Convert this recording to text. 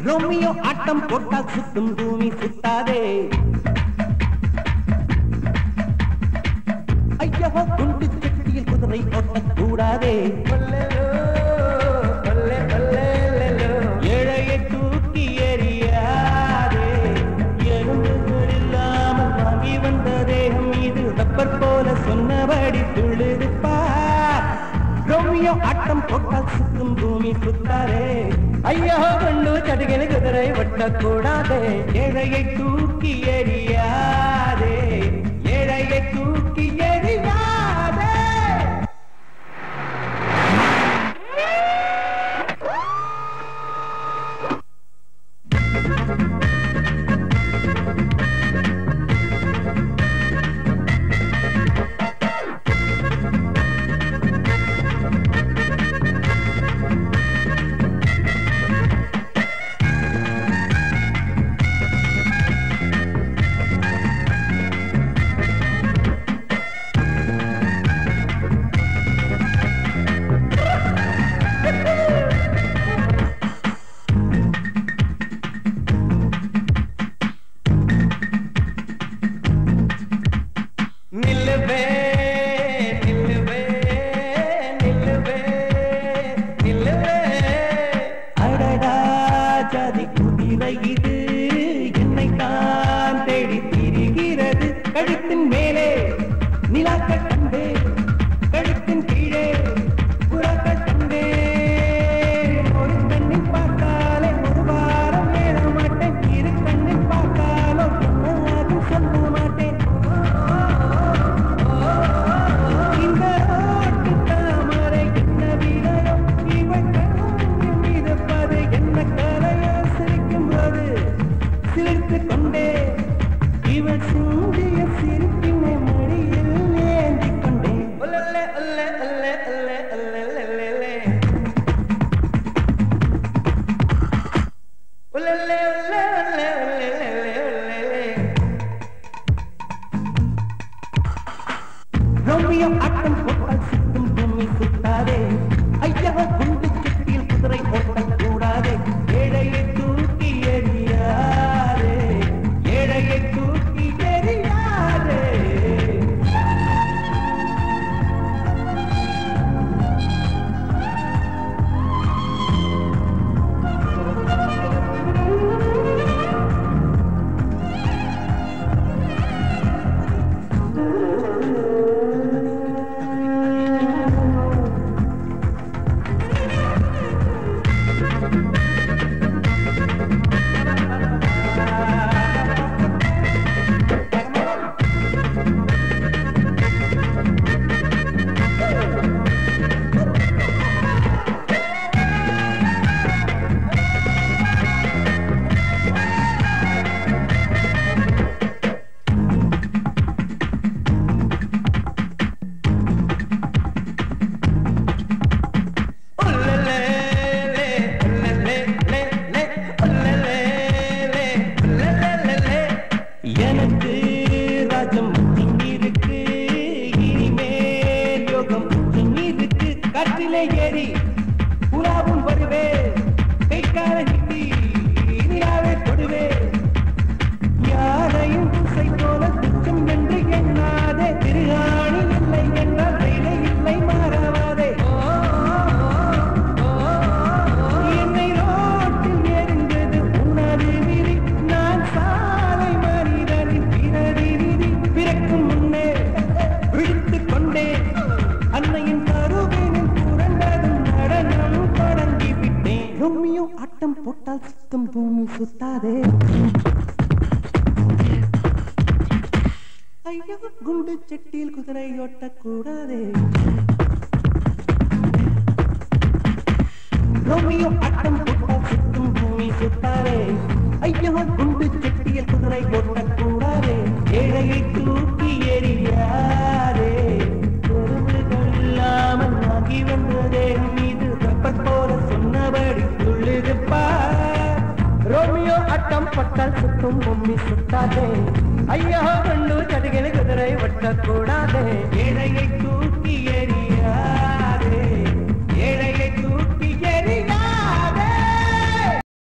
Romeo ஆட்டம் போட்டால் சுத்தும் பூமி சுத்தாதே. ஐயோ குண்டு சட்டியில் குதிரை ஓட்டக்கூடாதே. ஏழையை தூக்கி எறியாதே. எறும்புகள் இல்லாமல் வாங்கி வந்த தேகம் மீது ரப்பர் போல சொன்னபடி துள்ளிருப்பார். ரோமியோ ஆட்டம் போட்டால் சுத்தும் பூமி சுத்தாதே. ஐயோ கொண்டு சடுகின குதிரை ஒட்டக்கூடாதே. ஏழையை தூக்கி எறியாதே. ஏழையை தூக்கி எறியாதே. கழுத்தின் மேலே நிலாக்கள் கண்டே, கழுத்தின் கீழே புறாக்கள் கண்டே. ஒரு கண்ணில் பார்த்தாலே ஒரு வாரம் ஏற மாட்டேன். இரு கண்ணில் பார்த்தாலோ என்னாகும் சொல்ல மாட்டேன். இந்த ரோட்டு தாமரை என்ன விலையோ, இவள் கண்ணில் மிதப்பது என்ன கரையோ. சிரிக்கும் போது சிரித்து கொண்டே இவள் சூடிய சிரிப்பினை மடியில் ஏந்திக் கொண்டே. ரோமியோ ஆட்டம் போட்டால் சுத்தும் பூமி சுத்தாதே. ஐயா குண்டு சட்டியில் குதிரை ஓட்டக்கூடாதே. ஏழையை தூக்கி எறியாதே. ஏழையை தூக்கி எறியாதே. ஏறி புறாவும் வருவே. கை கால நிட்டி நிலாவே தொடுவே. யாரையும் பூசை போல துச்சம் என்று எண்ணாதே. திருகாணி இல்லை என்றால் வேலை இல்லை மாறாதே. என்னை ரோட்டில் எரிந்தது உனது விதி. நான் சாலை மனிதனின் பிறவி விதி. பிறக்கும் முன்னே விழித்துக் கொண்டே அன்னையின் கருவினில் புரண்டதும் நடனம் தொடங்கி விட்டேன். ரோமியோ ஆட்டம் போட்டால் சுத்தம் பூமி சுத்தாதே. ஐயோ குண்டு சட்டியில் குதிரை ஓட்டக்கூடாதே. ரோமியோ ஆட்டம் போட்டால் சுத்தம் பூமி சுத்தாதே. ஐயோ குண்டு சட்டியில் குதிரை ஓட்டக்கூடாதே. ஏழையை தூக்கி எறியாதே. இல்லாமல் ஆகி வந்த தேகம் மீது ரப்பர் போல சொன்னபடி துள்ளிருப்பார். ரோமியோ அட்டம் பட்டால் சுத்தும் பொம்மி சுத்தாதே ஐயோ கண்டு சடுகின குதிரை ஒட்டக்கூடாதே ஏழை